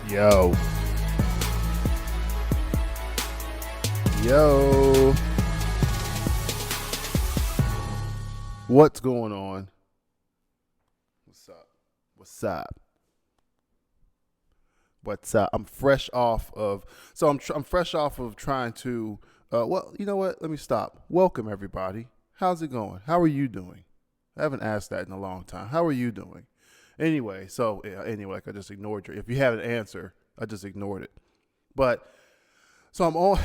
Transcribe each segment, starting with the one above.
Yo. Yo. What's going on? What's up? What's up? What's up? I'm fresh off of trying to well, you know what? Let me stop. Welcome everybody. How's it going? How are you doing? I haven't asked that in a long time. How are you doing? Anyway, like I just ignored you. If you had an answer, I just ignored it. But so I'm on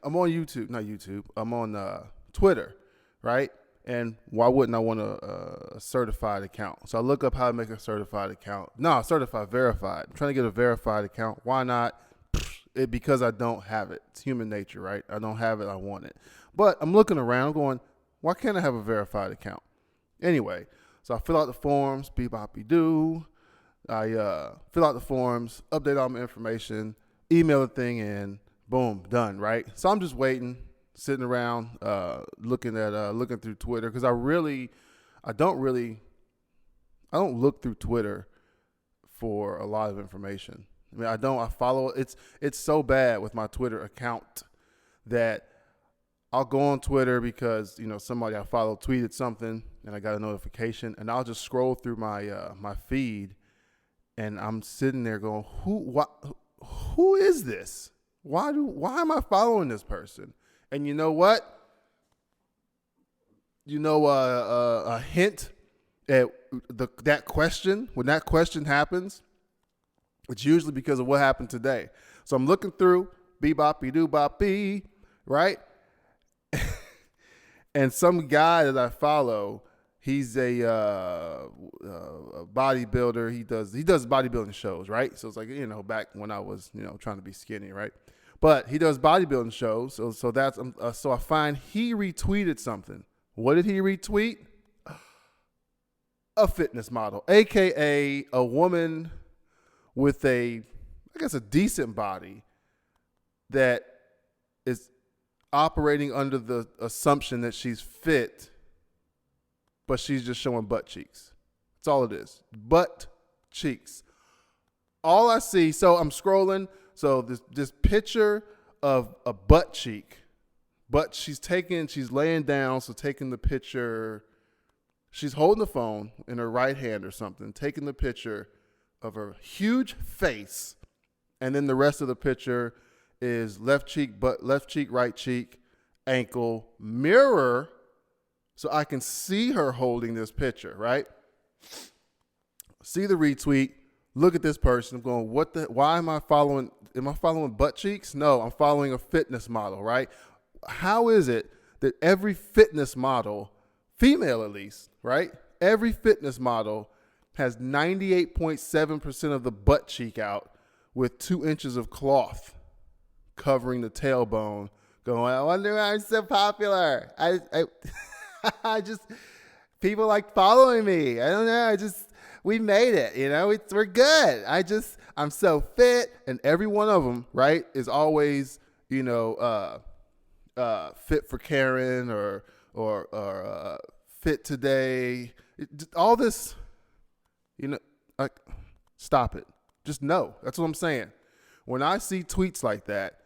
I'm on YouTube, not YouTube. I'm on Twitter, right? And why wouldn't I want a certified account? So I look up how to make a certified account. No, certified, verified. I'm trying to get a verified account. Why not? Because I don't have it. It's human nature, right? I don't have it. I want it. But I'm looking around going, why can't I have a verified account? Anyway, so I fill out the forms, bee-bop-be-doo. I fill out the forms, update all my information, email the thing in, boom, done, right? So I'm just waiting, sitting around, looking through Twitter, because I don't look through Twitter for a lot of information. I mean, I follow, it's so bad with my Twitter account that I'll go on Twitter because, somebody I follow tweeted something and I got a notification, and I'll just scroll through my feed, and I'm sitting there going, who is this? Why am I following this person? And you know what? A hint at that question, when that question happens, it's usually because of what happened today. So I'm looking through, bee-bop-be-doo-bop-bee, right? And some guy that I follow, he's a bodybuilder. He does bodybuilding shows, right? So it's like, back when I was, trying to be skinny, right? But he does bodybuilding shows. So that's so I find he retweeted something. What did he retweet? A fitness model, aka a woman with a decent body that is operating under the assumption that she's fit, but she's just showing butt cheeks. That's all it is. Butt cheeks. All I see, so I'm scrolling, so this picture of a butt cheek, but she's laying down, so taking the picture, she's holding the phone in her right hand or something, taking the picture of her huge face, and then the rest of the picture is left cheek, right cheek, ankle, mirror, so I can see her holding this picture, right? See the retweet, look at this person, I'm going, why am I following butt cheeks? No, I'm following a fitness model, right? How is it that every fitness model, female at least, right? Every fitness model has 98.7% of the butt cheek out with 2 inches of cloth covering the tailbone, going, I wonder why I'm so popular. I just, people like following me. I don't know. We made it, we're good. I'm so fit. And every one of them, right, is always, fit for Karen or fit today. All this, like, stop it. Just no. That's what I'm saying. When I see tweets like that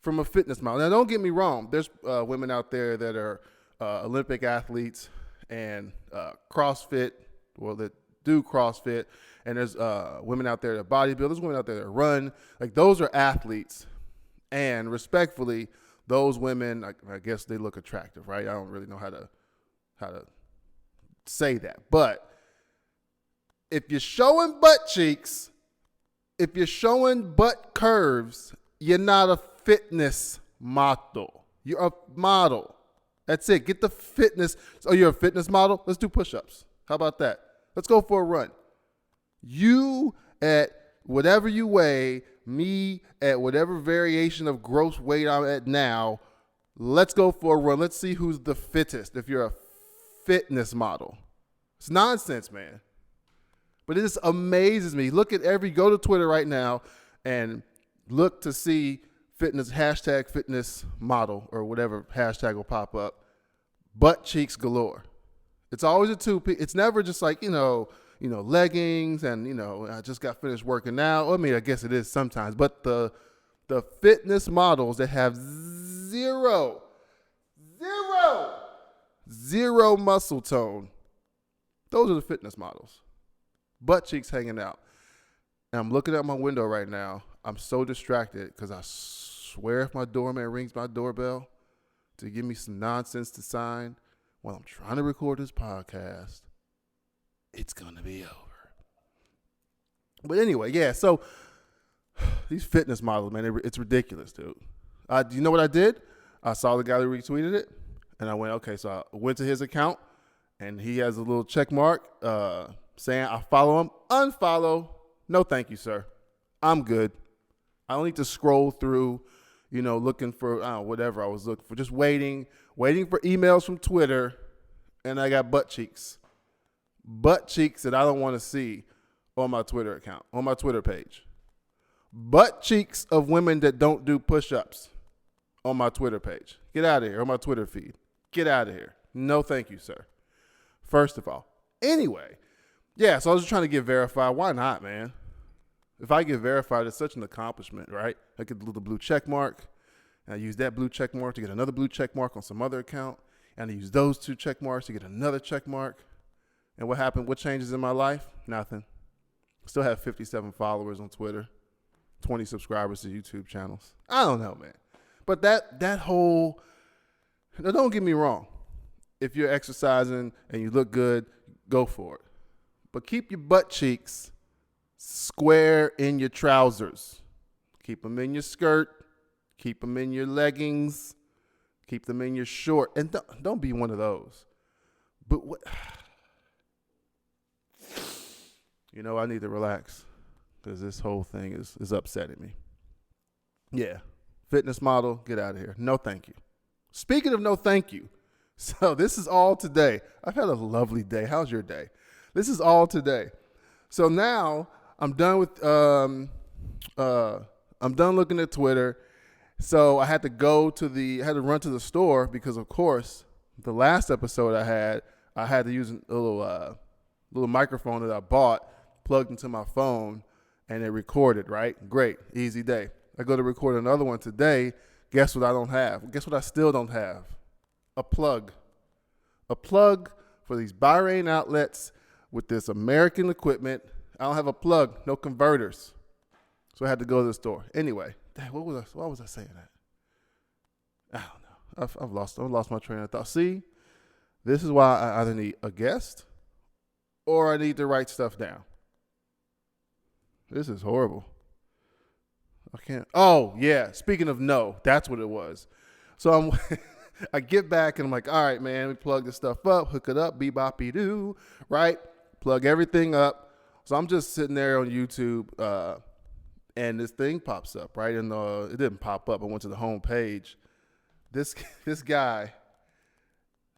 from a fitness model, now don't get me wrong. There's women out there that are Olympic athletes and CrossFit, that do CrossFit, and there's women out there that bodybuild. There's women out there that run. Like, those are athletes, and respectfully, those women, I guess they look attractive, right? I don't really know how to say that, but if you're showing butt cheeks, if you're showing butt curves, you're not a fitness model. You're a model. That's it. Get the fitness. Oh, you're a fitness model? Let's do push-ups. How about that? Let's go for a run. You at whatever you weigh, me at whatever variation of gross weight I'm at now, let's go for a run. Let's see who's the fittest if you're a fitness model. It's nonsense, man. But it just amazes me. Go to Twitter right now and look to see hashtag fitness model or whatever hashtag will pop up. Butt cheeks galore. It's always a two-piece. It's never just like, leggings and, I just got finished working out. I mean, I guess it is sometimes, but the fitness models that have zero muscle tone, those are the fitness models. Butt cheeks hanging out. And I'm looking at my window right now. I'm so distracted because I swear if my doorman rings my doorbell to give me some nonsense to sign while I'm trying to record this podcast, it's going to be over. But anyway, yeah, so these fitness models, man, it's ridiculous, dude. Do you know what I did? I saw the guy that retweeted it, and I went, okay, so I went to his account, and he has a little check mark saying I follow him. Unfollow. No, thank you, sir. I'm good. I don't need to scroll through, looking for whatever I was looking for. Just waiting for emails from Twitter, and I got butt cheeks. Butt cheeks that I don't want to see on my Twitter account, on my Twitter page. Butt cheeks of women that don't do push-ups on my Twitter page. Get out of here, on my Twitter feed. Get out of here. No, thank you, sir. First of all. Anyway, yeah, so I was just trying to get verified. Why not, man? If I get verified, it's such an accomplishment, right? I get the blue check mark, and I use that blue check mark to get another blue check mark on some other account, and I use those 2 check marks to get another check mark. And what happened? What changes in my life? Nothing. Still have 57 followers on Twitter, 20 subscribers to YouTube channels. I don't know, man. But that whole, now don't get me wrong. If you're exercising and you look good, go for it. But keep your butt cheeks square in your trousers. Keep them in your skirt. Keep them in your leggings. Keep them in your short. And don't be one of those. But what? I need to relax because this whole thing is upsetting me. Yeah. Fitness model, get out of here. No, thank you. Speaking of no, thank you. So this is all today. I've had a lovely day. How's your day? This is all today. So now I'm done with, I'm done looking at Twitter. So I had to run to the store because, of course, the last episode I had to use a little microphone that I bought, plugged into my phone, and it recorded, right? Great. Easy day. I go to record another one today. Guess what I don't have? Guess what I still don't have? A plug. A plug for these Bahrain outlets with this American equipment. I don't have a plug, no converters. So I had to go to the store. Anyway, why was I saying that? I don't know. I've lost my train of thought. See, this is why I either need a guest or I need to write stuff down. This is horrible. I can't. Oh, yeah. Speaking of no, that's what it was. So I get back and I'm like, all right, man, we plug this stuff up, hook it up, bee-bop-bee-doo, right? Plug everything up. So I'm just sitting there on YouTube, and this thing pops up, right? And it didn't pop up. I went to the home page. This guy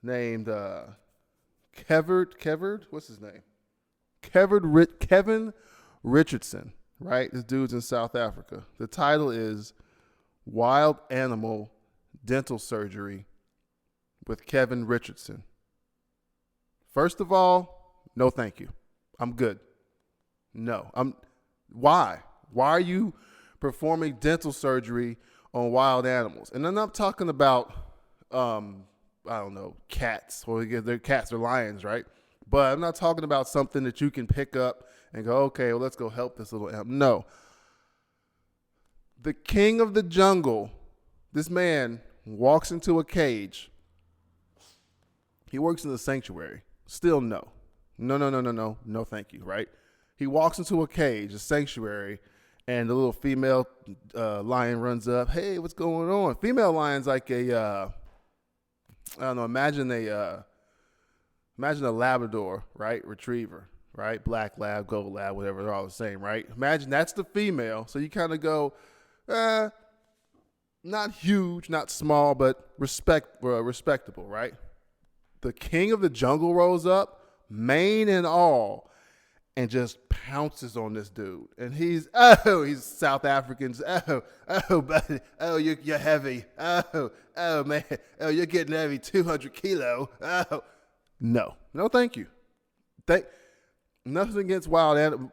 named Kevard, what's his name? Kevin Richardson, right? This dude's in South Africa. The title is Wild Animal Dental Surgery with Kevin Richardson. First of all, no thank you. I'm good. No. Why? Why are you performing dental surgery on wild animals? And I'm not talking about I don't know, cats, or they're cats or lions, right? But I'm not talking about something that you can pick up and go, okay, well, let's go help this little animal. No. The king of the jungle, this man walks into a cage. He works in the sanctuary. Still no. No, thank you, right? He walks into a cage, a sanctuary, and the little female lion runs up. Hey, what's going on? Female lion's like I don't know, imagine a Labrador, right? Retriever, right? Black lab, gold lab, whatever, they're all the same, right? Imagine that's the female. So you kind of go, not huge, not small, but respectable, right? The king of the jungle rolls up, mane and all, and just pounces on this dude. And he's South Africans. Oh, buddy. Oh, you're heavy. Oh, man. Oh, you're getting heavy, 200 kilo. Oh, no, thank you. Nothing against wild animals.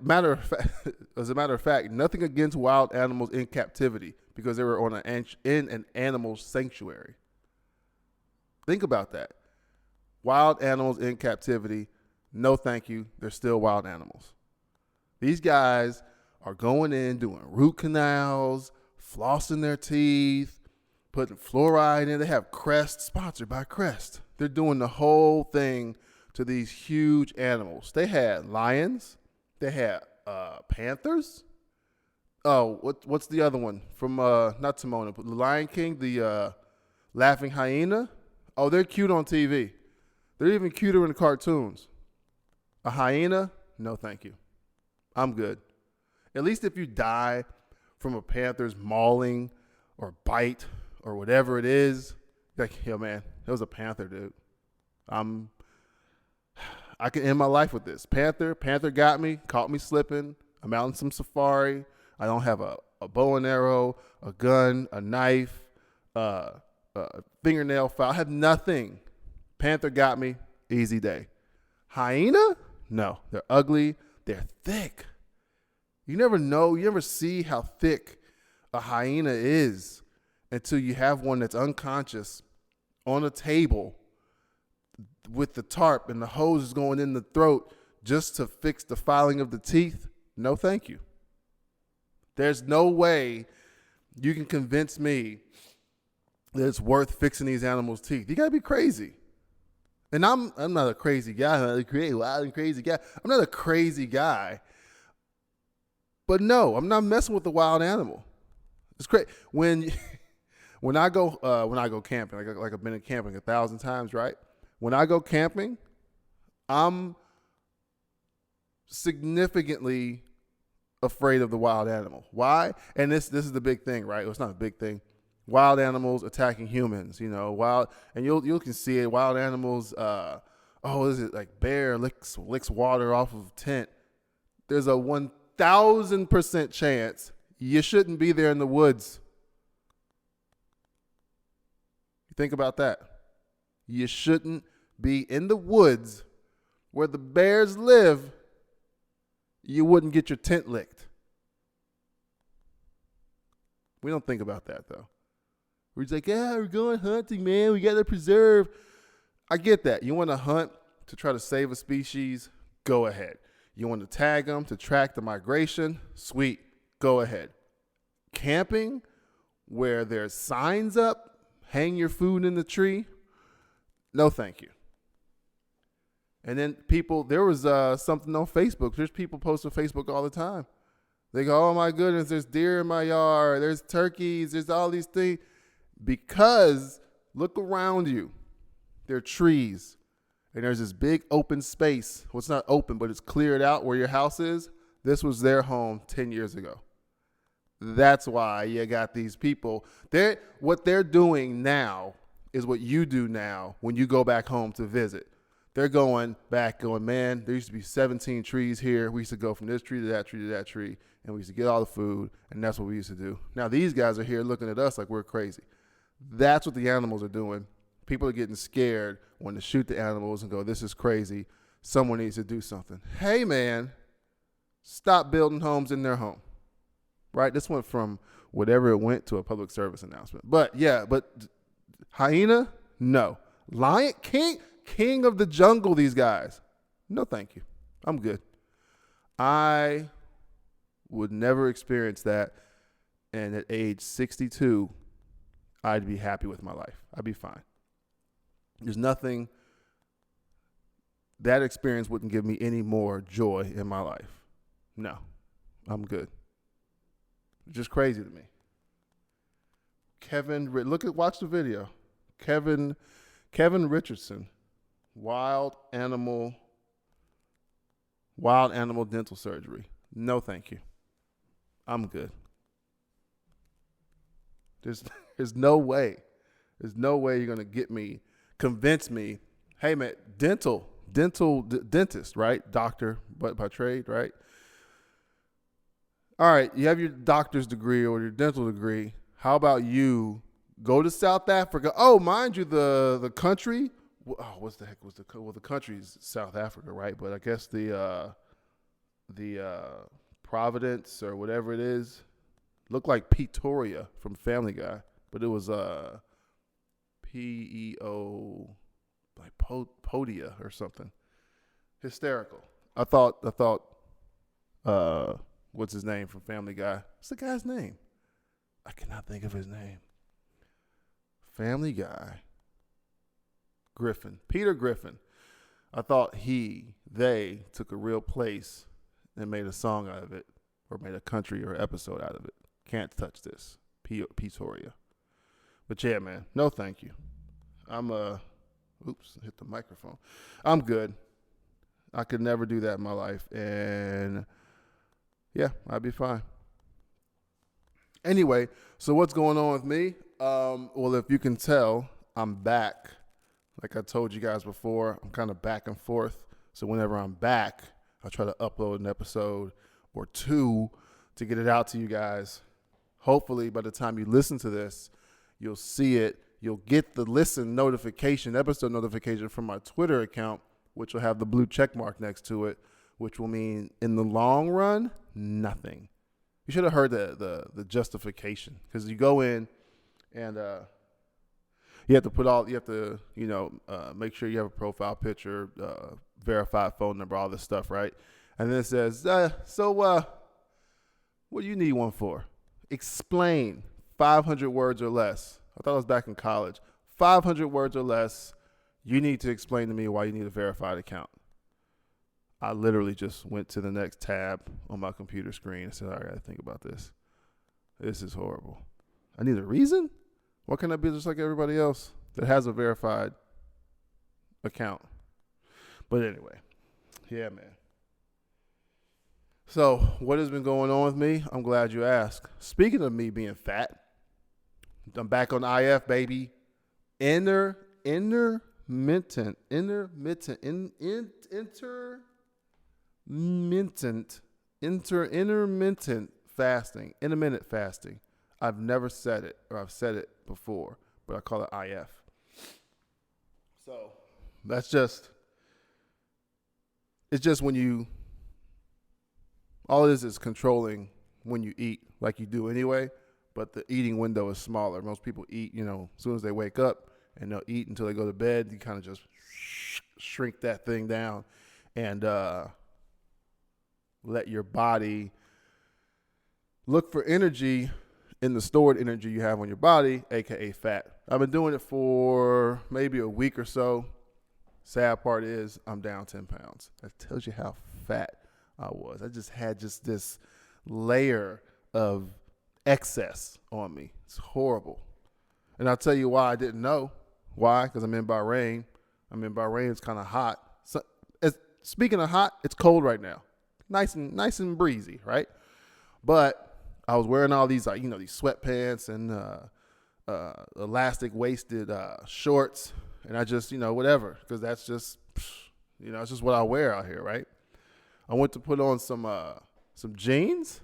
As a matter of fact, nothing against wild animals in captivity because they were in an animal sanctuary. Think about that. Wild animals in captivity, no thank you. They're still wild animals. These guys are going in, doing root canals, flossing their teeth, putting fluoride in. They have Crest, sponsored by Crest. They're doing the whole thing to these huge animals. They had lions. They had panthers. Oh, what's the other one from not Timon, but the Lion King, the laughing hyena? Oh, they're cute on TV. They're even cuter in the cartoons. A hyena? No, thank you. I'm good. At least if you die from a panther's mauling or bite or whatever it is, like, yo, man, that was a panther, dude. I can end my life with this. Panther got me, caught me slipping. I'm out on some safari. I don't have a bow and arrow, a gun, a knife, a fingernail file. I have nothing. Panther got me, easy day. Hyena? No, they're ugly. They're thick. You never know. You never see how thick a hyena is until you have one that's unconscious on a table with the tarp and the hose is going in the throat just to fix the filing of the teeth. No, thank you. There's no way you can convince me that it's worth fixing these animals' teeth. You got to be crazy. And I'm not a crazy guy. I'm not a wild and crazy guy. I'm not a crazy guy. But no, I'm not messing with the wild animal. It's great when I go camping. Like I've been camping 1,000 times, right? When I go camping, I'm significantly afraid of the wild animal. Why? And this is the big thing, right? Well, it's not a big thing. Wild animals attacking humans, and you can see it. Wild animals, is it like bear licks water off of tent? There's a 1,000% chance you shouldn't be there in the woods. You think about that. You shouldn't be in the woods where the bears live. You wouldn't get your tent licked. We don't think about that though. We're just like, we're going hunting, man. We got to preserve. I get that. You want to hunt to try to save a species? Go ahead. You want to tag them to track the migration? Sweet. Go ahead. Camping where there's signs up, hang your food in the tree? No, thank you. And then there was something on Facebook. There's people post on Facebook all the time. They go, oh my goodness, there's deer in my yard. There's turkeys. There's all these things. Because look around you. There are trees. And there's this big open space. Well, it's not open, but it's cleared out where your house is. This was their home 10 years ago. That's why you got these people. What they're doing now is what you do now when you go back home to visit. They're going back man, there used to be 17 trees here. We used to go from this tree to that tree to that tree, and we used to get all the food, and that's what we used to do. Now these guys are here looking at us like we're crazy. That's what the animals are doing. People are getting scared when to shoot the animals and go, this is crazy. Someone needs to do something. Hey, man, stop building homes in their home. Right? This went from whatever it went to a public service announcement. But hyena? No. Lion? King of the jungle, these guys. No, thank you. I'm good. I would never experience that. And at age 62, I'd be happy with my life. I'd be fine. There's nothing, that experience wouldn't give me any more joy in my life. No, I'm good. It's just crazy to me. Watch the video. Kevin Richardson, wild animal dental surgery. No, thank you. I'm good. There's no way. There's no way you're going to convince me, hey man, dentist, right? Doctor, but by trade, right? All right, you have your doctor's degree or your dental degree. How about you go to South Africa? Oh, mind you, the country. Oh, what the heck was the country is South Africa, right? But I guess the Providence or whatever it is. Looked like Peoria from Family Guy, but it was PEO, like Podia or something. Hysterical. I thought what's his name from Family Guy? What's the guy's name? I cannot think of his name. Family Guy. Griffin. Peter Griffin. I thought they took a real place and made a song out of it, or made a country or episode out of it. Can't touch this. Peoria. But yeah, man, no thank you. Oops, hit the microphone. I'm good. I could never do that in my life. And yeah, I'd be fine. Anyway, so what's going on with me? Well, if you can tell, I'm back. Like I told you guys before, I'm kind of back and forth. So whenever I'm back, I try to upload an episode or two to get it out to you guys. Hopefully, by the time you listen to this, you'll see it. You'll get the episode notification from my Twitter account, which will have the blue check mark next to it, which will mean in the long run, nothing. You should have heard the justification, because you go in and you have to make sure you have a profile picture, verified phone number, all this stuff, right? And then it says, what do you need one for? Explain. 500 words or less. I thought I was back in college. 500 words or less. You need to explain to me why you need a verified account. I literally just went to the next tab on my computer screen and said, all right, I got to think about this. This is horrible. I need a reason? Why can't I be just like everybody else that has a verified account? But anyway, yeah, man. So what has been going on with me? I'm glad you asked. Speaking of me being fat, I'm back on IF, baby. Intermittent fasting, intermittent fasting. I've never said it, or I've said it before, but I call it IF. So it's just when you, all it is controlling when you eat like you do anyway, but the eating window is smaller. Most people eat, as soon as they wake up, and they'll eat until they go to bed. You kind of just shrink that thing down and let your body look for energy in the stored energy you have on your body, aka fat. I've been doing it for maybe a week or so. Sad part is I'm down 10 pounds. That tells you how fat I was. I just had this layer of excess on me. It's horrible. And I'll tell you why I didn't know. Why? Because I'm in Bahrain. It's kind of hot. So, speaking of hot, it's cold right now. Nice and breezy, right? But I was wearing all these, these sweatpants and elastic waisted shorts, and I just, whatever, because that's just, it's just what I wear out here, right? I went to put on some jeans.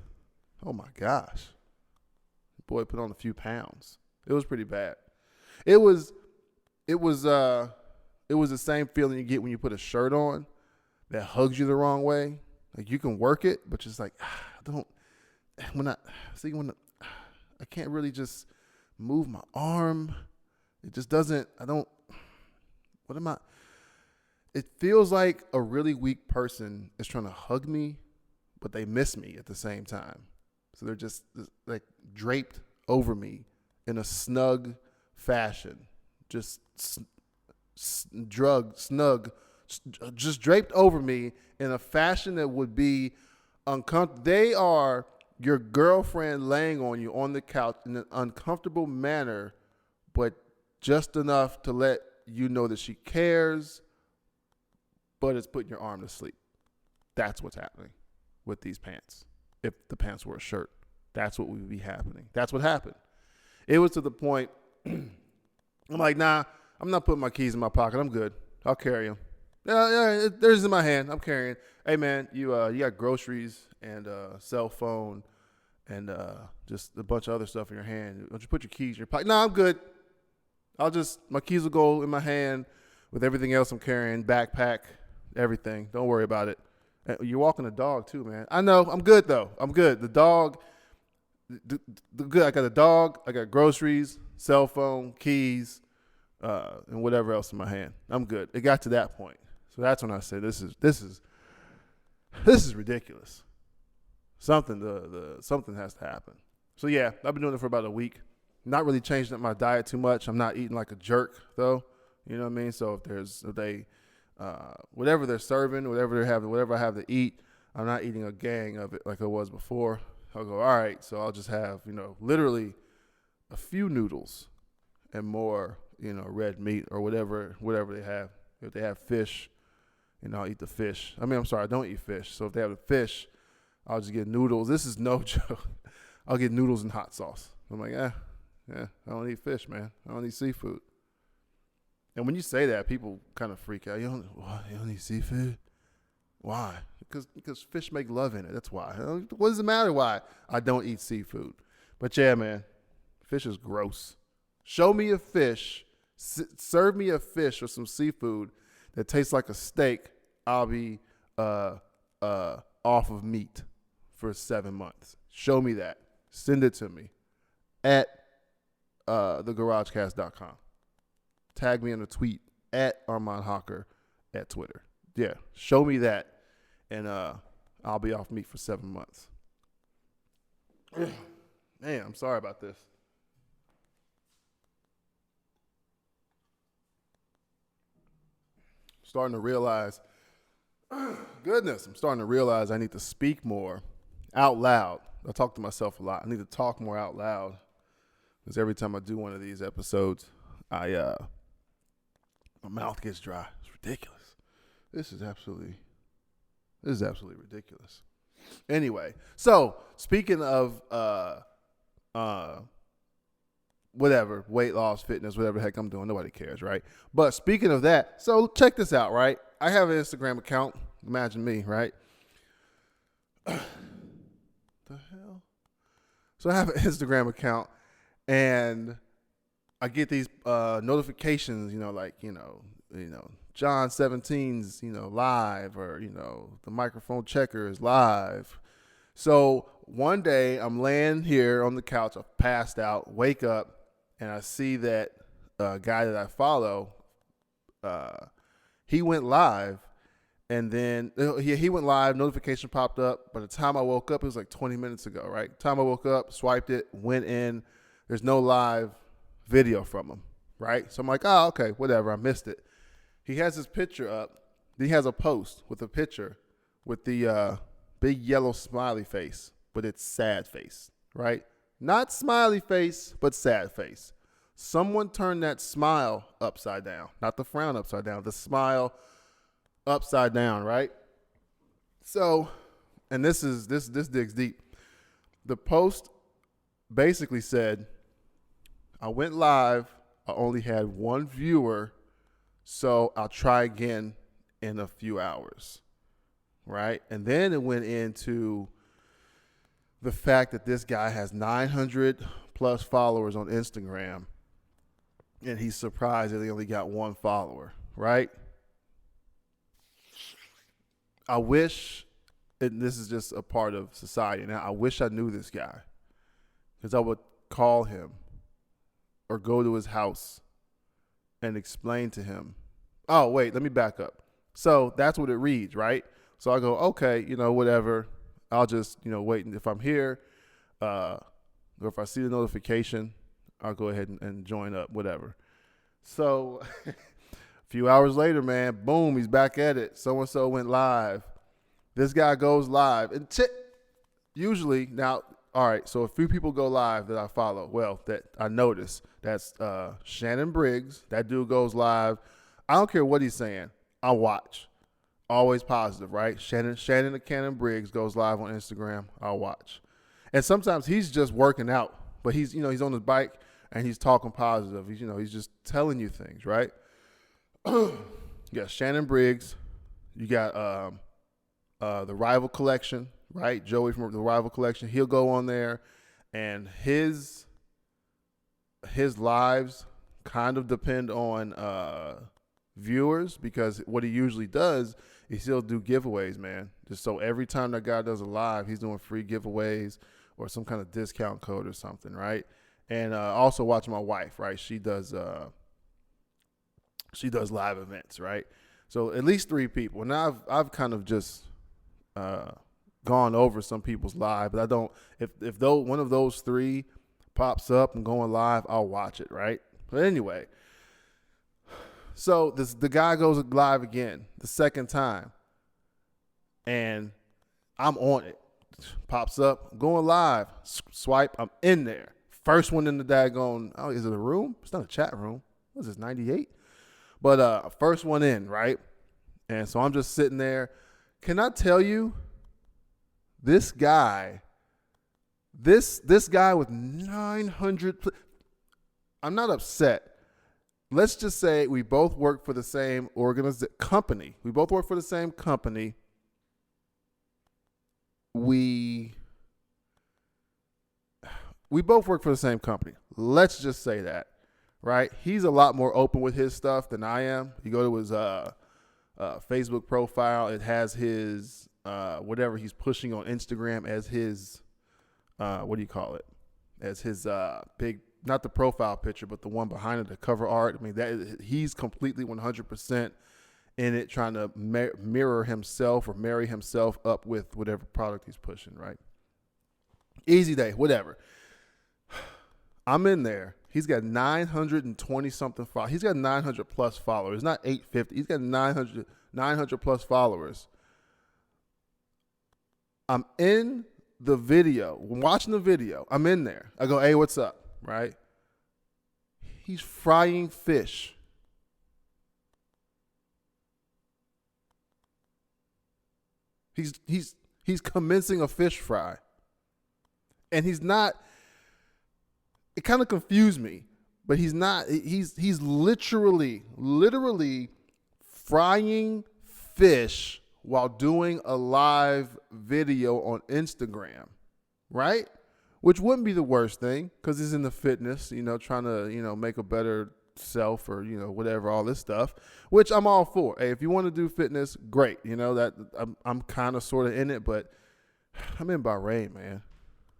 Oh my gosh, boy, put on a few pounds. It was pretty bad. It was the same feeling you get when you put a shirt on that hugs you the wrong way. Like you can work it, but just like I can't really just move my arm. It just doesn't. It feels like a really weak person is trying to hug me, but they miss me at the same time. So they're just like draped over me in a snug fashion, just just draped over me in a fashion that would be uncomfortable. They are your girlfriend laying on you on the couch in an uncomfortable manner, but just enough to let you know that she cares, but it's putting your arm to sleep. That's what's happening with these pants. If the pants were a shirt, that's what would be happening. That's what happened. It was to the point, I'm like, nah, I'm not putting my keys in my pocket. I'm good. I'll carry them. Yeah, there's in my hand. I'm carrying. Hey, man, you got groceries and cell phone and just a bunch of other stuff in your hand. Don't you put your keys in your pocket? No, I'm good. My keys will go in my hand with everything else I'm carrying, backpack, everything. Don't worry about it. You're walking the dog too, man. I know. I'm good though. I'm good. The dog, the good. I got a dog. I got groceries, cell phone, keys, and whatever else in my hand. I'm good. It got to that point, so that's when I said, "This is ridiculous. Something has to happen." So yeah, I've been doing it for about a week. Not really changing up my diet too much. I'm not eating like a jerk though. You know what I mean? So if they whatever they're serving, whatever they have, whatever I have to eat, I'm not eating a gang of it like I was before. I'll go, all right, so I'll just have, literally a few noodles and more, red meat or whatever they have. If they have fish, I'll eat the fish. I'm sorry, I don't eat fish. So if they have the fish, I'll just get noodles. This is no joke. I'll get noodles and hot sauce. I'm like, yeah, I don't eat fish, man. I don't eat seafood. And when you say that, people kind of freak out. You don't eat seafood? Why? Because fish make love in it. That's why. What does it matter why I don't eat seafood? But yeah, man, fish is gross. Show me a fish. Serve me a fish or some seafood that tastes like a steak. I'll be off of meat for 7 months. Show me that. Send it to me at thegaragecast.com. Tag me in a tweet at Arman Hocker at Twitter. Yeah, show me that, and I'll be off meat for 7 months. Man, I'm sorry about this. Starting to realize, I'm starting to realize I need to speak more out loud. I talk to myself a lot. I need to talk more out loud because every time I do one of these episodes, my mouth gets dry. It's ridiculous. This is absolutely ridiculous. Anyway, so speaking of whatever, weight loss, fitness, whatever the heck I'm doing, nobody cares, right? But speaking of that, so check this out, right? I have an Instagram account. Imagine me, right? The hell? So I have an Instagram account, and I get these notifications, John 17's, live, or, the microphone checker is live. So one day I'm laying here on the couch, I've passed out, wake up, and I see that guy that I follow, he went live, and then he went live, notification popped up. By the time I woke up, it was like 20 minutes ago, right? Time I woke up, swiped it, went in, there's no live video from him, right? So I'm like, oh, okay, whatever, I missed it. He has his picture up. He has a post with a picture with the big yellow smiley face, but it's sad face, right? Not smiley face, but sad face. Someone turned that smile upside down, not the frown upside down, the smile upside down, right? So, and this digs deep. The post basically said, I went live, I only had one viewer, so I'll try again in a few hours, right? And then it went into the fact that this guy has 900 plus followers on Instagram, and he's surprised that he only got one follower, right? I wish, and this is just a part of society now, I wish I knew this guy, because I would call him or go to his house and explain to him. Oh, wait, let me back up. So that's what it reads, right? So I go, okay, whatever. I'll just, wait. And if I'm here, or if I see the notification, I'll go ahead and join up, whatever. So a few hours later, man, boom, he's back at it. So-and-so went live. This guy goes live. And usually, now, all right, so a few people go live that I follow. Well, that I notice. That's Shannon Briggs. That dude goes live. I don't care what he's saying. I watch. Always positive, right? Shannon the Cannon Briggs goes live on Instagram. I'll watch. And sometimes he's just working out, but he's on his bike and he's talking positive. He's just telling you things, right? You got Shannon Briggs. You got the Rival Collection, right? Joey from the Rival Collection. He'll go on there, and his lives kind of depend on viewers, because what he usually does he still do giveaways, man. Just so every time that guy does a live, he's doing free giveaways or some kind of discount code or something, right? And also watching my wife, right? She does live events, right? So at least 3 people. Now I've kind of just gone over some people's live, but I don't. If though one of those 3 pops up and going live, I'll watch it, right? But anyway, so the guy goes live again the second time, and I'm on it. Pops up, going live, swipe, I'm in there. First one in the daggone, oh, is it a room? It's not a chat room. What is this, 98? But first one in, right? And so I'm just sitting there. Can I tell you, this guy with 900, I'm not upset. Let's just say we both work for the same company. We both work for the same company. We both work for the same company. Let's just say that, right? He's a lot more open with his stuff than I am. You go to his Facebook profile. It has his whatever he's pushing on Instagram as his what do you call it? As his big, not the profile picture, but the one behind it, the cover art. I mean, he's completely 100% in it, trying to mirror himself or marry himself up with whatever product he's pushing, right? Easy day, whatever. I'm in there. He's got 920 something followers. He's got 900 plus followers, not 850. He's got 900 plus followers. I'm in the video, watching the video. I'm in there. I go, hey, what's up, right? He's frying fish. He's commencing a fish fry. And he's not, it kind of confused me, but he's not, he's literally frying fish while doing a live video on Instagram, right? Which wouldn't be the worst thing, because he's in the fitness, trying to, make a better self or, whatever, all this stuff, which I'm all for. Hey, if you want to do fitness, great. That I'm kind of sort of in it, but I'm in Bahrain, man.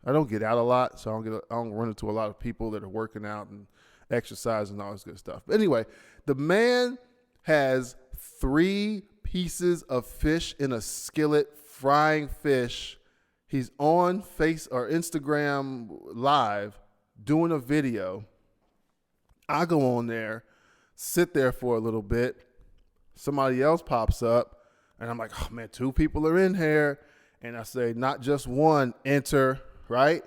I don't get out a lot, so I don't run into a lot of people that are working out and exercising and all this good stuff. But anyway, the man has 3 pieces of fish in a skillet, frying fish. He's on Instagram live doing a video. I go on there, sit there for a little bit. Somebody else pops up, and I'm like, oh, man, 2 people are in here. And I say, not just one, enter, right?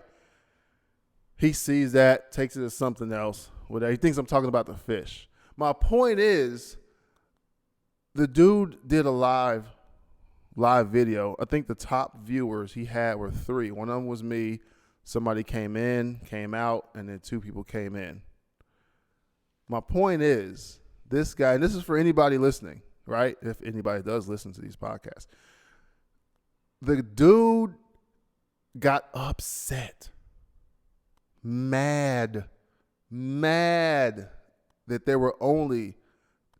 He sees that, takes it as something else. He thinks I'm talking about the fish. My point is, the dude did a live video. I think the top viewers he had were 3. One of them was me. Somebody came in, came out, and then 2 people came in. My point is, this guy, and this is for anybody listening, right? If anybody does listen to these podcasts. The dude got upset, mad that there were only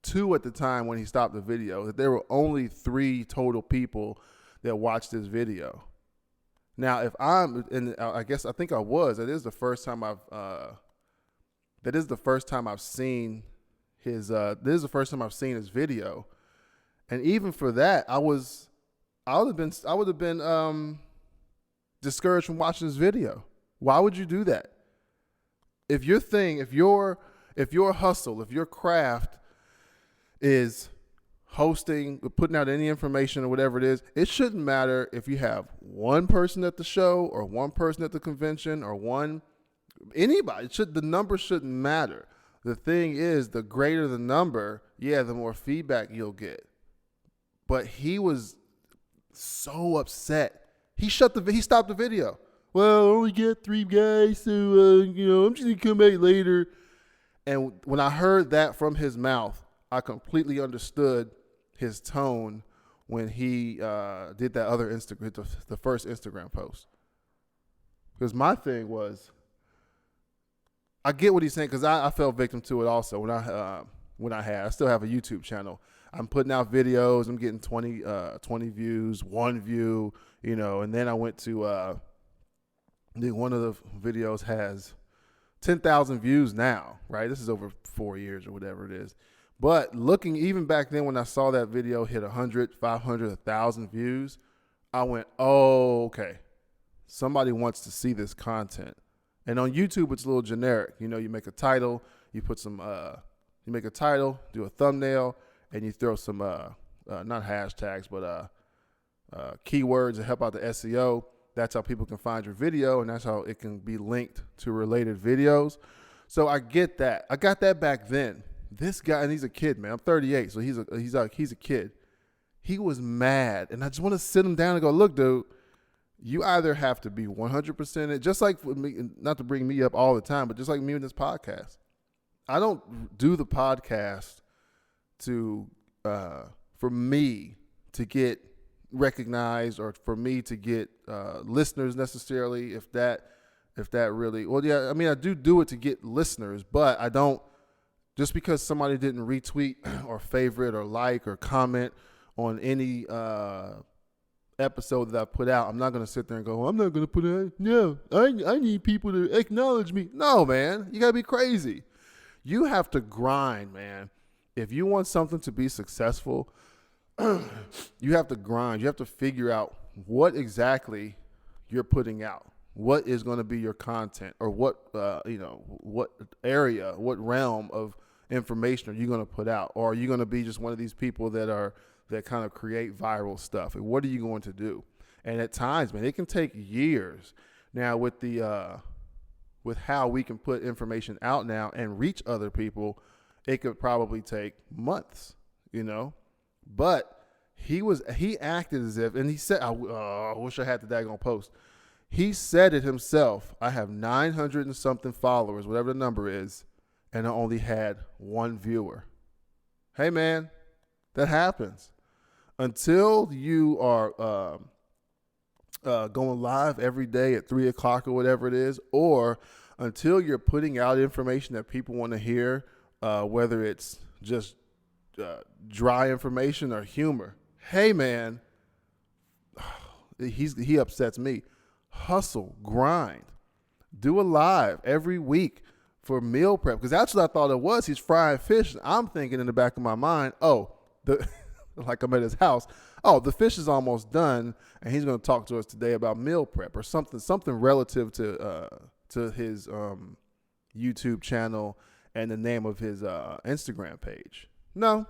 2 at the time when he stopped the video, that there were only 3 total people that watched this video. Now, if I'm, and I think I was, that is the first time I've seen his video. And even for that, I would have been discouraged from watching this video. Why would you do that? If your hustle, if your craft is hosting, putting out any information or whatever it is, it shouldn't matter if you have 1 person at the show or 1 person at the convention or anybody. The number shouldn't matter. The thing is, the greater the number, the more feedback you'll get. But he was so upset. He stopped the video. Well, I only get 3 guys, so I'm just gonna come back later. And when I heard that from his mouth, I completely understood his tone when he did that other the first Instagram post. Because my thing was, I get what he's saying, because I fell victim to it also when I still have a YouTube channel. I'm putting out videos. I'm getting 20 views, 1 view, and then I went to, I think one of the videos has 10,000 views now, right? This is over 4 years or whatever it is. But looking even back then when I saw that video hit 100, 500, 1,000 views, I went, oh, okay. Somebody wants to see this content. And on YouTube, it's a little generic. You make a title, you put some, you make a title, do a thumbnail, and you throw some, not hashtags, but keywords to help out the SEO. That's how people can find your video, and that's how it can be linked to related videos. So I get that. I got that back then. This guy, and he's a kid, man. I'm 38, so he's a kid. He was mad, and I just want to sit him down and go, look, dude, you either have to be 100% it, just like for me, not to bring me up all the time, but just like me in this podcast. I don't do the podcast for me to get recognized or for me to get listeners necessarily, if that really, well, yeah, I mean, I do it to get listeners, but I don't, just because somebody didn't retweet or favorite or like or comment on any episode that I put out, I'm not going to sit there and go, well, I'm not going to put it, no, I need people to acknowledge me. No, man, you got to be crazy. You have to grind, man. If you want something to be successful, you have to grind. You have to figure out what exactly you're putting out. What is going to be your content, or what area, what realm of information are you going to put out? Or are you going to be just one of these people that kind of create viral stuff? And what are you going to do? And at times, man, it can take years. Now with with how we can put information out now and reach other people, it could probably take months, But he acted as if, and he said, I wish I had the daggone post. He said it himself. I have 900 and something followers, whatever the number is, and I only had 1 viewer. Hey, man, that happens. Until you are going live every day at 3 o'clock or whatever it is, or until you're putting out information that people want to hear, whether it's just dry information or humor. Hey, man, he upsets me. Hustle, grind, do a live every week for meal prep, because that's what I thought it was. He's frying fish. I'm thinking in the back of my mind, like I'm at his house, the fish is almost done, and he's going to talk to us today about meal prep or something relative to his YouTube channel and the name of his Instagram page. No,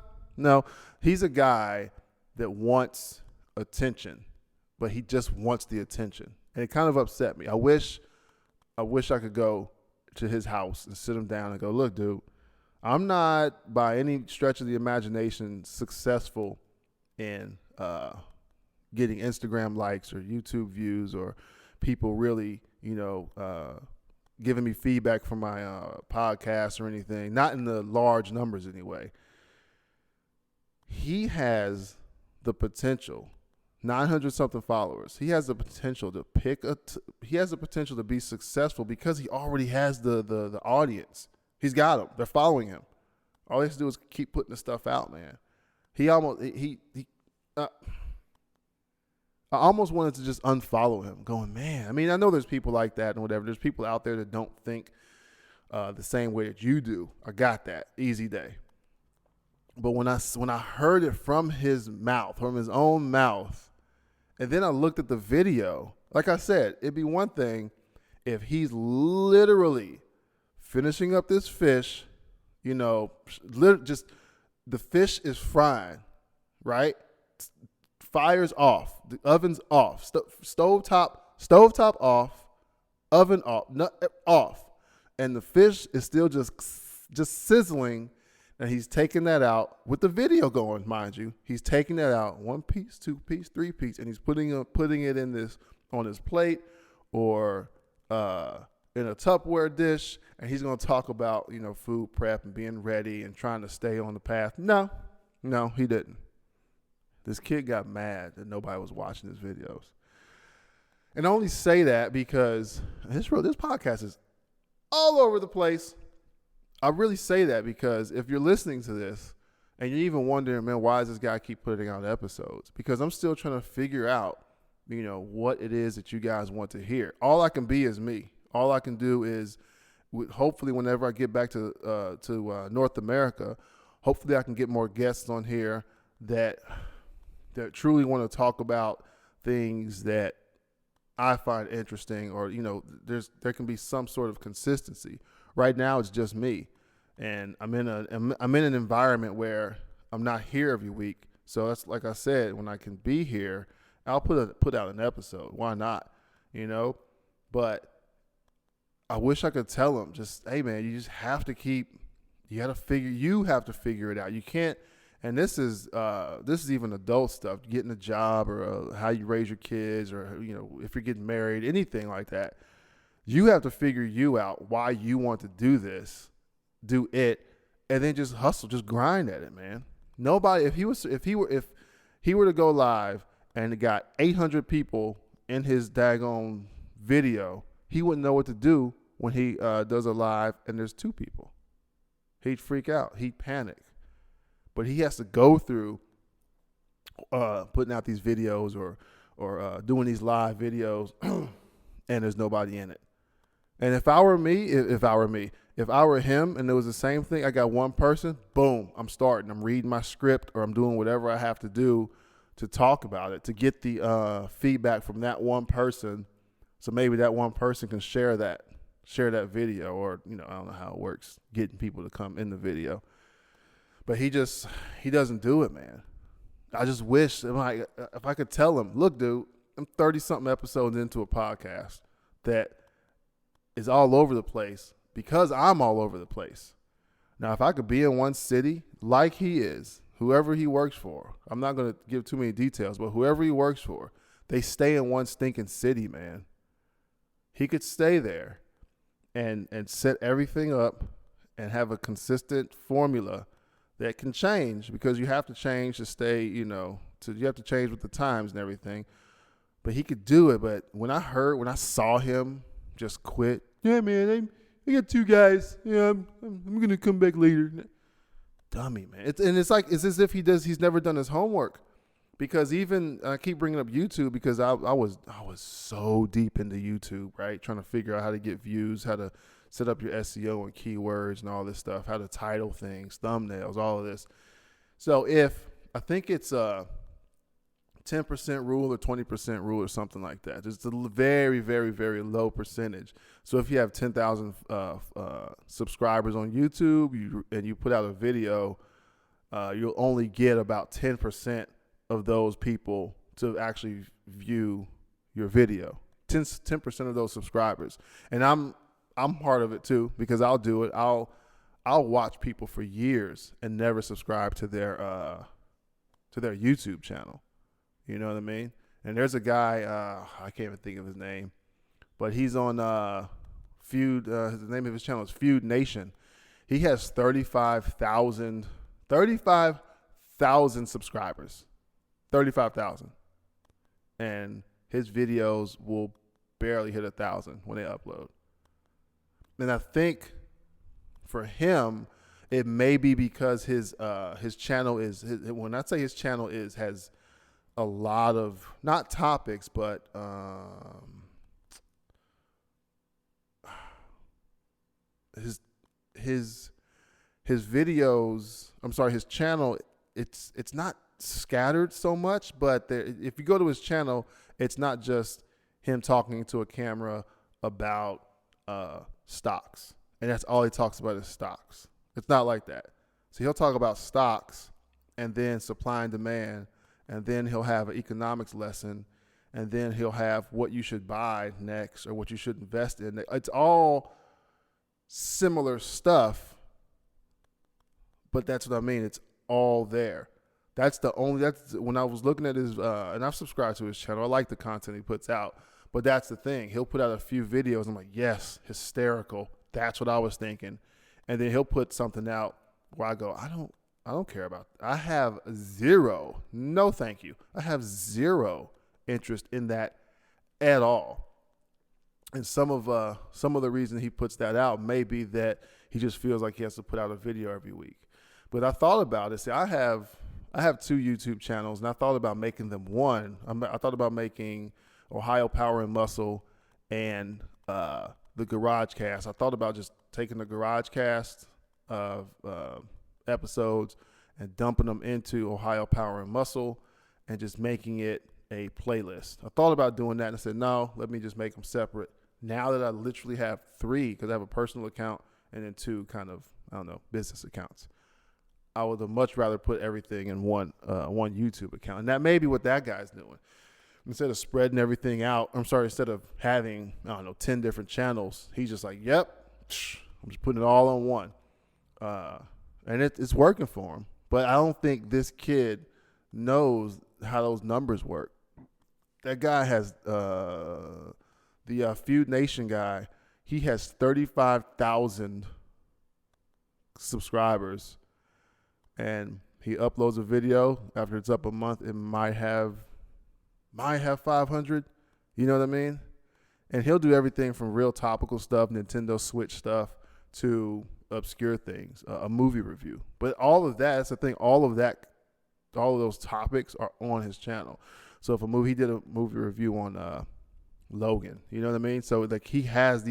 he's a guy that wants attention, but he just wants the attention. And it kind of upset me. I wish I could go to his house and sit him down and go, look, dude, I'm not by any stretch of the imagination successful in getting Instagram likes or YouTube views or people really, giving me feedback from my podcast or anything. Not in the large numbers anyway. He has the potential. 900 something followers. He has the potential to he has the potential to be successful because he already has the audience. He's got them. They're following him. All he has to do is keep putting the stuff out, man. I almost wanted to just unfollow him, going, man. I mean, I know there's people like that and whatever. There's people out there that don't think the same way that you do. I got that. Easy day. But when I heard it from his mouth, from his own mouth, and then I looked at the video, like I said, it'd be one thing if he's literally finishing up this fish, just the fish is frying, right? Fire's off, the oven's off, stove top off, oven off, and the fish is still just sizzling. And he's taking that out with the video going, mind you. He's taking that out 1 piece, 2 piece, 3 piece, and he's putting it in this on his plate or in a Tupperware dish. And he's going to talk about food prep and being ready and trying to stay on the path. No, he didn't. This kid got mad that nobody was watching his videos, and I only say that because this podcast is all over the place. I really say that because if you're listening to this And you're even wondering, man, why does this guy keep putting out episodes? Because I'm still trying to figure out, what it is that you guys want to hear. All I can be is me. All I can do is, hopefully, whenever I get back to North America, hopefully I can get more guests on here that truly want to talk about things that I find interesting, or there can be some sort of consistency. Right now, it's just me, and I'm in an environment where I'm not here every week. So that's, like I said, when I can be here, I'll put out an episode. Why not? But I wish I could tell them, just, hey man, you have to figure it out. You can't. And this is even adult stuff, getting a job, or how you raise your kids, or if you're getting married, anything like that. You have to figure you out, why you want to do this, do it, and then just hustle, just grind at it, man. Nobody, if he were to go live and it got 800 people in his daggone video, he wouldn't know what to do when he does a live and there's 2 people. He'd freak out. He'd panic. But he has to go through putting out these videos or doing these live videos, and there's nobody in it. And if I were him, and it was the same thing, I got one person, boom, I'm starting. I'm reading my script, or I'm doing whatever I have to do to talk about it, to get the feedback from that one person, so maybe that one person can share that video, or I don't know how it works, getting people to come in the video. But he doesn't do it, man. I just wish, if I could tell him, look, dude, I'm 30-something episodes into a podcast that is all over the place because I'm all over the place. Now, if I could be in one city like he is, whoever he works for, I'm not going to give too many details, but whoever he works for, they stay in one stinking city, man. He could stay there and set everything up and have a consistent formula that can change, because you have to change to stay, you have to change with the times and everything. But he could do it. But when I saw him just quit, yeah, man, I got 2 guys. Yeah, I'm going to come back later. Dummy, man. It's as if he's never done his homework. Because even, I keep bringing up YouTube because I was so deep into YouTube, right? Trying to figure out how to get views, how to set up your SEO and keywords and all this stuff, how to title things, thumbnails, all of this. So I think it's a 10% rule or 20% rule or something like that. It's a very, very, very low percentage. So if you have 10,000 subscribers on YouTube and you put out a video, you'll only get about 10% of those people to actually view your video. 10% of those subscribers. And I'm part of it too, because I'll do it. I'll watch people for years and never subscribe to their YouTube channel. You know what I mean? And there's a guy, I can't even think of his name, but he's on Feud. The name of his channel is Feud Nation. He has 35,000 subscribers. 35,000. And his videos will barely hit 1,000 when they upload. And I think for him, it may be because his channel when I say his channel has a lot of, not topics, but his videos, his channel, it's not scattered so much, but if you go to his channel, it's not just him talking to a camera about stocks, and that's all he talks about is stocks. It's not like that. So he'll talk about stocks and then supply and demand, and then he'll have an economics lesson, and then he'll have what you should buy next or what you should invest in. It's all similar stuff, but that's what I mean. It's all there. That's when I was looking at his, and I've subscribed to his channel. I like the content he puts out, but that's the thing. He'll put out a few videos. I'm like, yes, hysterical. That's what I was thinking. And then he'll put something out where I go, I don't care about that. I have zero, no thank you. I have zero interest in that at all. And some of the reason he puts that out may be that he just feels like he has to put out a video every week. But I thought about it. See, I have 2 YouTube channels, and I thought about making them one. I thought about making Ohio Power and Muscle and the Garage Cast. I thought about just taking the Garage Cast episodes and dumping them into Ohio Power and Muscle and just making it a playlist. I thought about doing that and I said, no, let me just make them separate. Now that I literally have 3, because I have a personal account and then 2 kind of, I don't know, business accounts, I would have much rather put everything in one YouTube account. And that may be what that guy's doing. Instead of spreading everything out, instead of having, 10 different channels, he's just like, yep, I'm just putting it all on one. And it's working for him. But I don't think this kid knows how those numbers work. That guy has, the Feud Nation guy, he has 35,000 subscribers. And he uploads a video. After it's up a month, it might have 500. You know what I mean? And he'll do everything from real topical stuff, Nintendo Switch stuff, to obscure things, a movie review. But all of that, that's the thing, all of those topics are on his channel. So if he did a movie review on Logan, you know what I mean? So like he has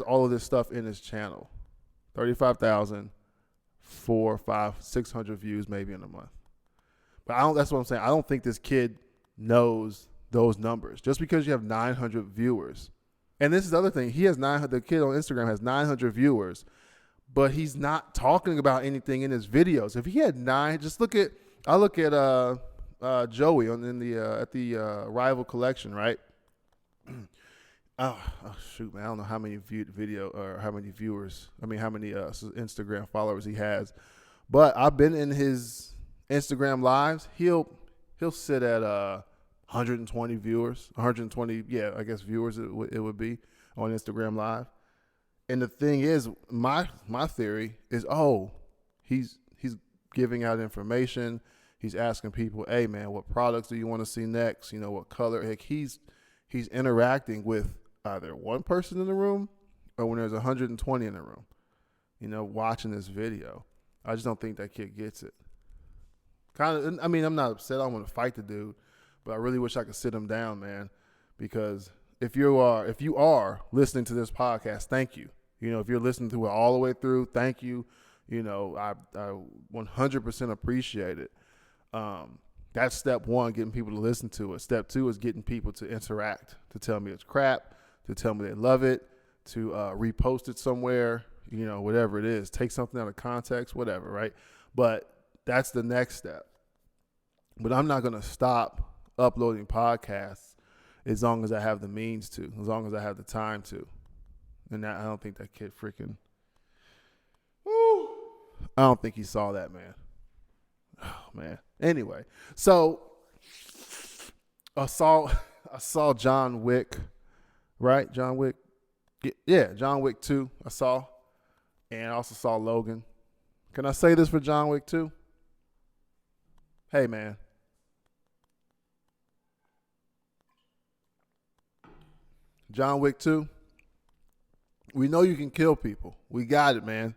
all of this stuff in his channel. 35,000, 400, 500, 600 views maybe in a month. But that's what I'm saying. I don't think this kid knows those numbers. Just because you have 900 viewers. And this is the other thing. The kid on Instagram has 900 viewers, but he's not talking about anything in his videos. If he had 9, I look at Joey at the Rival Collection, right? Oh shoot, man! I don't know how many video or how many viewers. I mean, how many Instagram followers he has. But I've been in his Instagram lives. He'll sit at 120 viewers, 120, I guess viewers it would be on Instagram Live. And the thing is, my theory is, he's giving out information. He's asking people, hey man, what products do you want to see next? What color? Heck, he's interacting with either one person in the room or when there's 120 in the room, watching this video. I just don't think that kid gets it. I'm not upset. I don't want to fight the dude, but I really wish I could sit him down, man, because if you are listening to this podcast, thank you. If you're listening to it all the way through, thank you. I 100% appreciate it. That's step 1, getting people to listen to it. Step 2 is getting people to interact, to tell me it's crap, to tell me they love it, to repost it somewhere, whatever it is. Take something out of context, whatever, right? But that's the next step. But I'm not going to stop uploading podcasts as long as I have the means to, as long as I have the time to. And I don't think that kid I don't think he saw that, man. Oh, man. Anyway, so I saw John Wick, right? John Wick. Yeah, John Wick 2 I saw. And I also saw Logan. Can I say this for John Wick 2? Hey, man. John Wick 2, we know you can kill people. We got it, man.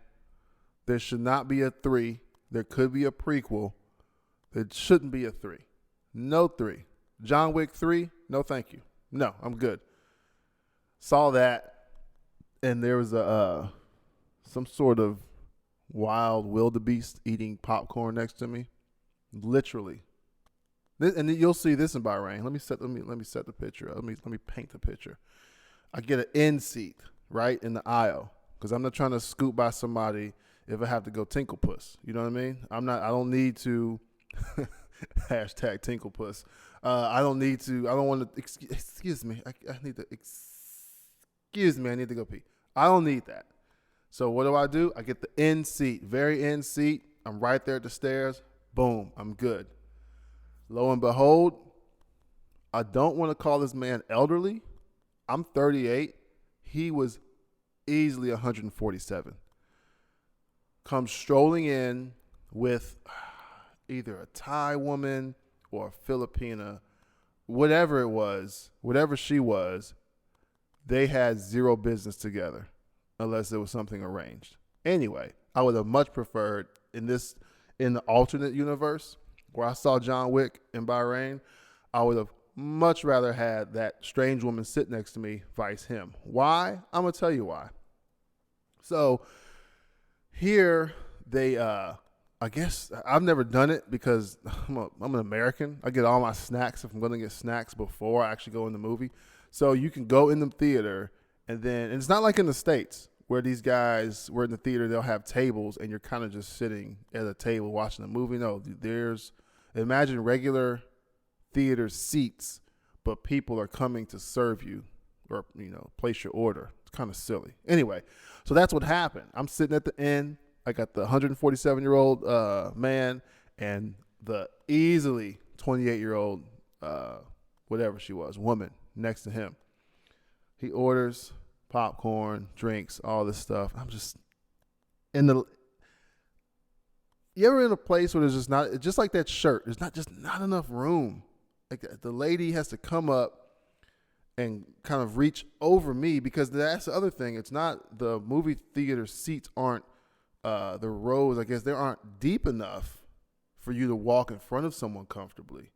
There should not be a 3. There could be a prequel. There shouldn't be a 3. No 3. John Wick 3, no thank you. No, I'm good. Saw that, and there was some sort of wild wildebeest eating popcorn next to me. Literally. And you'll see this in Bahrain. Let me set the picture. Let me paint the picture. I get an end seat right in the aisle because I'm not trying to scoot by somebody if I have to go tinkle puss. You know what I mean? I don't need to hashtag tinkle puss. I don't want to, excuse me. I need to go pee. I don't need that. So what do? I get the end seat, very end seat. I'm right there at the stairs. Boom, I'm good. Lo and behold, I don't want to call this man elderly. I'm 38. He was easily 147. Comes strolling in with either a Thai woman or a Filipina, whatever it was, whatever she was, they had zero business together unless there was something arranged. Anyway, I would have much preferred in the alternate universe where I saw John Wick in Bahrain, I would have much rather had that strange woman sit next to me vice him. Why? I'm going to tell you why. So here they, I guess I've never done it because I'm an American. I get all my snacks if I'm going to get snacks before I actually go in the movie. So you can go in the theater and it's not like in the States where these guys were in the theater, they'll have tables and you're kind of just sitting at a table watching the movie. No, imagine regular theater seats, but people are coming to serve you or, place your order. It's kind of silly. Anyway, so that's what happened. I'm sitting at the end. I got the 147-year-old man and the easily 28-year-old, whatever she was, woman next to him. He orders popcorn, drinks, all this stuff. I'm just you ever in a place where there's just like that shirt, there's not enough room. Like the lady has to come up and kind of reach over me because that's the other thing. It's not the movie theater seats aren't the rows, I guess they aren't deep enough for you to walk in front of someone comfortably.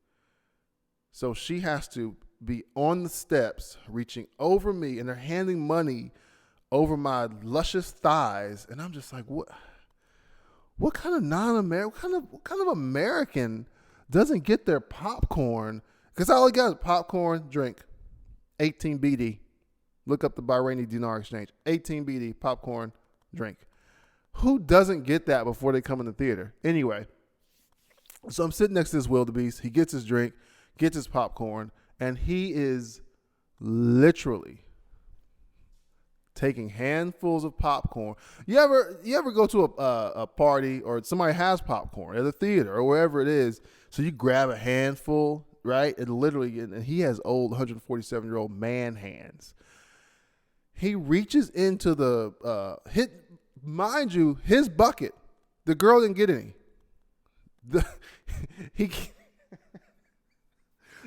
So she has to be on the steps, reaching over me, and they're handing money over my luscious thighs, and I'm just like, what kind of non-American, what kind of American doesn't get their popcorn? Because all I got is popcorn, drink, 18 BD. Look up the Bahraini dinar exchange, 18 BD, popcorn, drink. Who doesn't get that before they come in the theater? Anyway, so I'm sitting next to this wildebeest. He gets his drink, gets his popcorn, and he is literally taking handfuls of popcorn. You ever go to a party or somebody has popcorn at a theater or wherever it is, so you grab a handful, right? And he has old 147-year-old man hands. He reaches into mind you, his bucket. The girl didn't get any.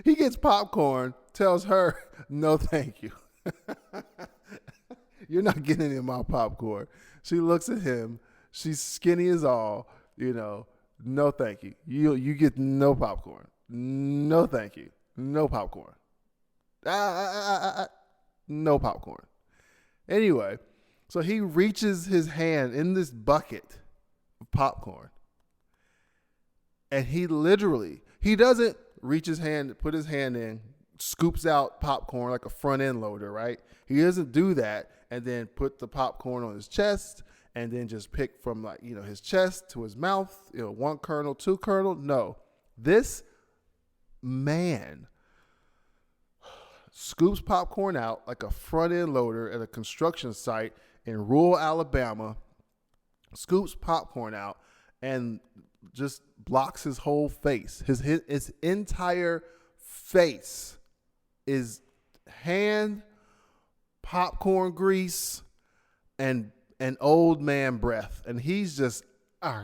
He gets popcorn, tells her, no, thank you. You're not getting any of my popcorn. She looks at him. She's skinny as all, no, thank you. You get no popcorn. No, thank you. No popcorn. No popcorn. Anyway, so he reaches his hand in this bucket of popcorn. And he doesn't reach his hand, put his hand in, scoops out popcorn like a front end loader, right? He doesn't do that and then put the popcorn on his chest and then just pick from his chest to his mouth, one kernel, two kernel. No, this man scoops popcorn out like a front end loader at a construction site in rural Alabama, scoops popcorn out and just blocks his whole face. His entire face is hand, popcorn grease, and old man breath. And he's just, I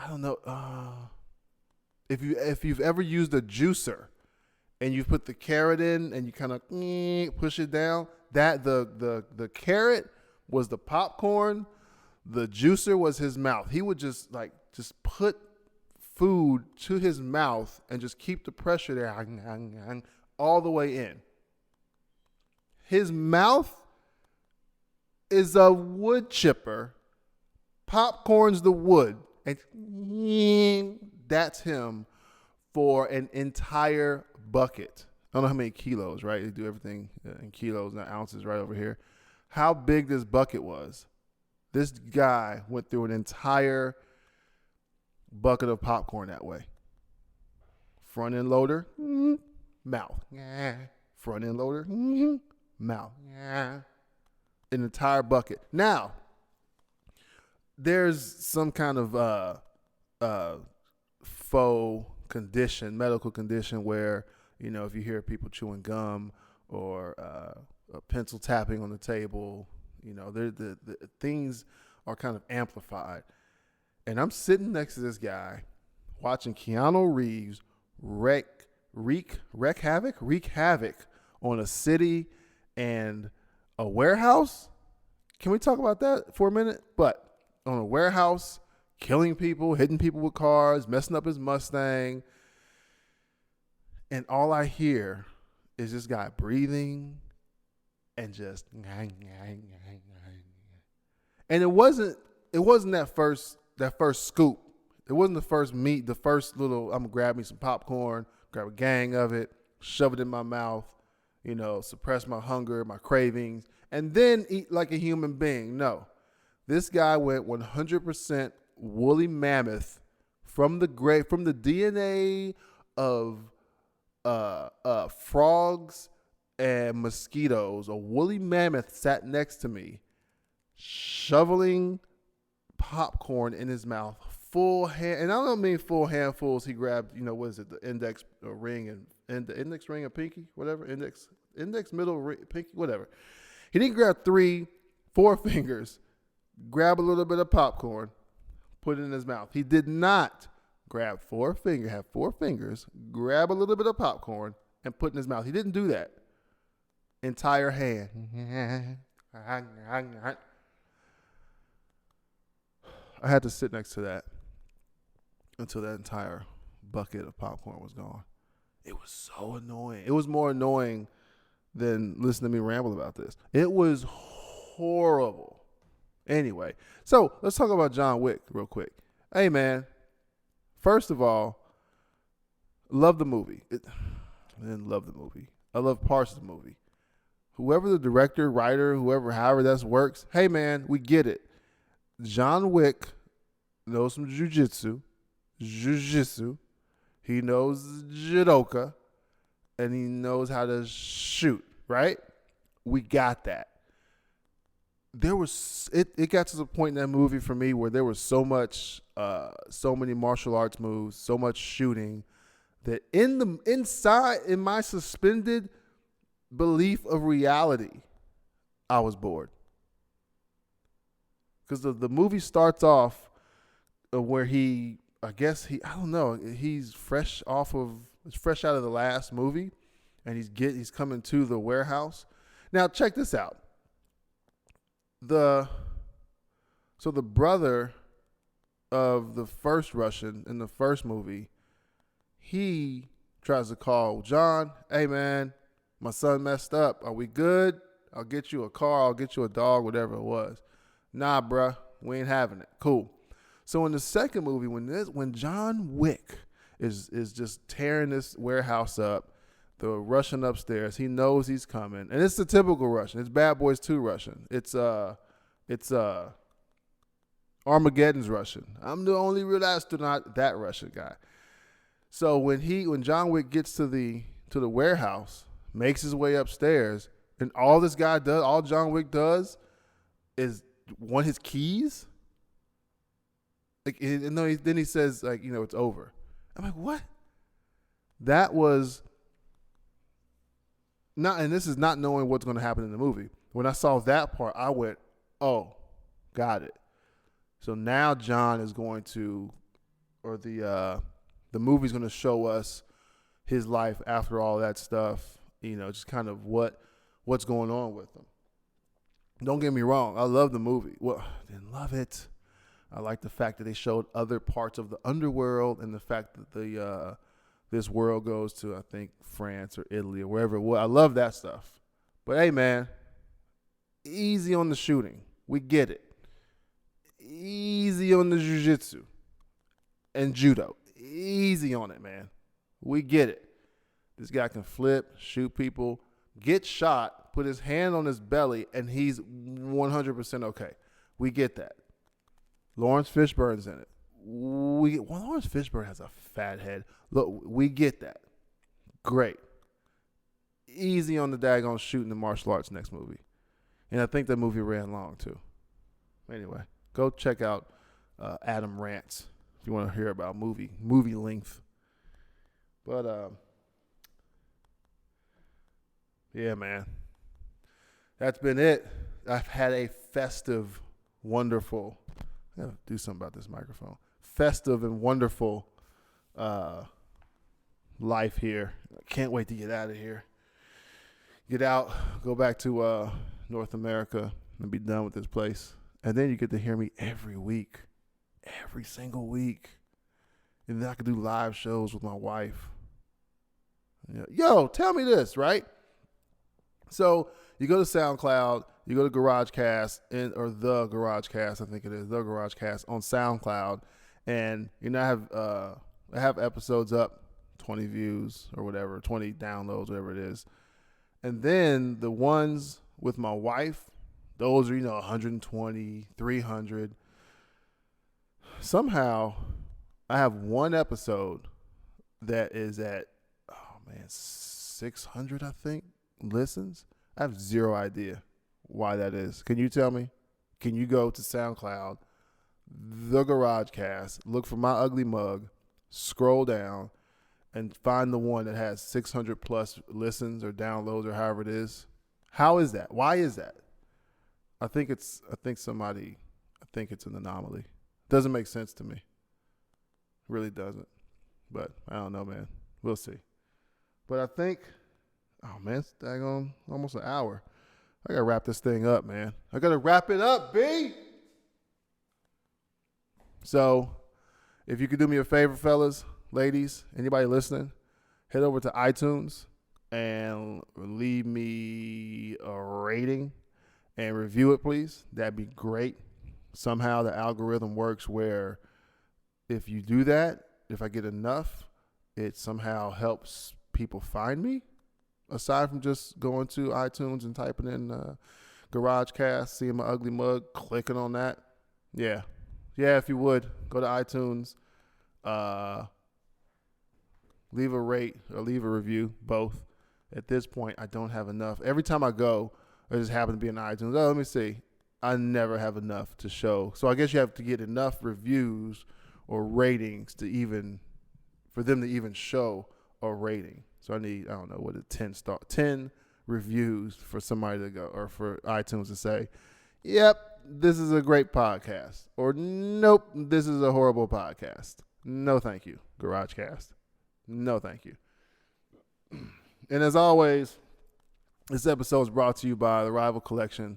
don't know. If you've ever used a juicer and you put the carrot in and you kind of push it down, that the carrot was the popcorn. The juicer was his mouth. He would just put food to his mouth and just keep the pressure there all the way in. His mouth is a wood chipper. Popcorn's the wood. And that's him for an entire bucket. I don't know how many kilos, right? They do everything in kilos, not ounces right over here. How big this bucket was. This guy went through an entire bucket of popcorn that way. Front end loader, mouth. Front end loader, mouth. An entire bucket. Now, there's some kind of faux condition, medical condition where, if you hear people chewing gum or a pencil tapping on the table, the things are kind of amplified. And I'm sitting next to this guy watching Keanu Reeves wreak havoc on a city and a warehouse. Can we talk about that for a minute? But on a warehouse, killing people, hitting people with cars, messing up his Mustang. And all I hear is this guy breathing and just, and it wasn't that first scoop. It wasn't the first meat, the first little, I'm gonna grab me some popcorn, grab a gang of it, shove it in my mouth, suppress my hunger, my cravings, and then eat like a human being. No, this guy went 100% woolly mammoth from the DNA of frogs and mosquitoes. A woolly mammoth sat next to me, shoveling popcorn in his mouth, full hand. And I don't mean full handfuls. He grabbed, what is it, the index ring and the index ring and pinky, whatever, index, middle ring, pinky, whatever. He didn't grab 4 fingers, grab a little bit of popcorn, put it in his mouth. He did not grab 4 fingers, grab a little bit of popcorn, and put in his mouth. He didn't do that. Entire hand. I had to sit next to that until that entire bucket of popcorn was gone. It was so annoying. It was more annoying than listening to me ramble about this. It was horrible. Anyway, so let's talk about John Wick real quick. Hey, man. First of all, love the movie. I didn't love the movie. I love parts of the movie. Whoever the director, writer, however that works, hey, man, we get it. John Wick knows some jujitsu. He knows judoka, and he knows how to shoot, right? We got that. It got to the point in that movie for me where there was so many martial arts moves, so much shooting, that in my suspended belief of reality, I was bored. Because the movie starts off where he's fresh out of the last movie, and he's coming to the warehouse. Now check this out. The brother of the first Russian in the first movie, he tries to call John, hey man, my son messed up. Are we good? I'll get you a car, I'll get you a dog, whatever it was. Nah, bruh, we ain't having it. Cool. So in the second movie, when John Wick is just tearing this warehouse up, the Russian upstairs, he knows he's coming, and it's the typical Russian. It's Bad Boys 2 Russian. It's Armageddon's Russian. I'm the only real astronaut, that Russian guy. So when John Wick gets to the warehouse, makes his way upstairs, and all John Wick does is want his keys. Then he says, it's over. I'm like, what? That was not, and this is not knowing what's going to happen in the movie. When I saw that part, I went, oh, got it. So now John is going to, or the movie's going to show us his life after all that stuff. Just kind of what's going on with him. Don't get me wrong. I love the movie. Well, I didn't love it. I like the fact that they showed other parts of the underworld, and the fact that this world goes to, I think, France or Italy or wherever it was. I love that stuff. But hey, man, easy on the shooting. We get it. Easy on the jiu-jitsu and judo. Easy on it, man. We get it. This guy can flip, shoot people, get shot, put his hand on his belly, and he's 100% okay. We get that. Lawrence Fishburne's in it. Lawrence Fishburne has a fat head. Look, we get that. Great. Easy on the daggone shooting the martial arts next movie. And I think that movie ran long, too. Anyway, go check out Adam Rants if you want to hear about movie length. But, yeah, man. That's been it. I've had a festive, wonderful, I gotta do something about this microphone. Festive and wonderful life here. I can't wait to get out of here. Get out, go back to North America, and be done with this place. And then you get to hear me every week, every single week. And then I can do live shows with my wife. Yo, tell me this, right? So you go to SoundCloud, you go to GarageCast, or the GarageCast, I think it is, the GarageCast on SoundCloud, and I have episodes up, 20 views or whatever, 20 downloads, whatever it is. And then the ones with my wife, those are, 120, 300. Somehow, I have one episode that is at, 600, I think, listens. I have zero idea why that is. Can you tell me? Can you go to SoundCloud, the GarageCast, look for My Ugly Mug, scroll down, and find the one that has 600 plus listens or downloads or however it is? How is that? Why is that? I think it's an anomaly. Doesn't make sense to me. Really doesn't. But I don't know, man. We'll see. But I think, it's daggone almost an hour. I got to wrap this thing up, man. I got to wrap it up, B. So if you could do me a favor, fellas, ladies, anybody listening, head over to iTunes and leave me a rating and review it, please. That'd be great. Somehow the algorithm works where if you do that, if I get enough, it somehow helps people find me, aside from just going to iTunes and typing in GarageCast, seeing My Ugly Mug, clicking on that. Yeah, if you would, go to iTunes, leave a rate or leave a review, both. At this point, I don't have enough. Every time I go, I just happen to be in iTunes. Oh, let me see. I never have enough to show. So I guess you have to get enough reviews or ratings for them to even show a rating. So I need, 10 reviews for somebody to go, or for iTunes to say, yep, this is a great podcast, or nope, this is a horrible podcast. No, thank you, GarageCast. No, thank you. And as always, this episode is brought to you by the Rival Collection.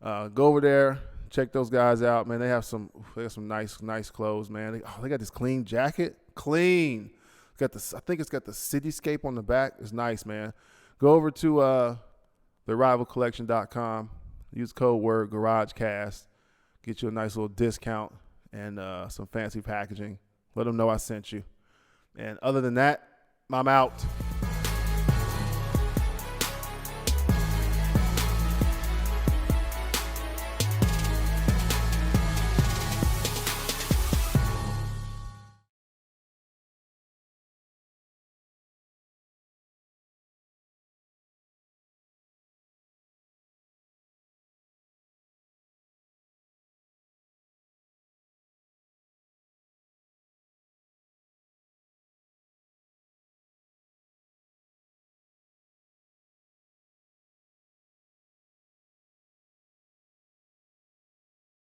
Go over there, check those guys out, man. They have some nice clothes, man. They got this clean jacket, clean. I think it's got the cityscape on the back. It's nice, man. Go over to therivalcollection.com. Use code word GarageCast. Get you a nice little discount and some fancy packaging. Let them know I sent you. And other than that, I'm out.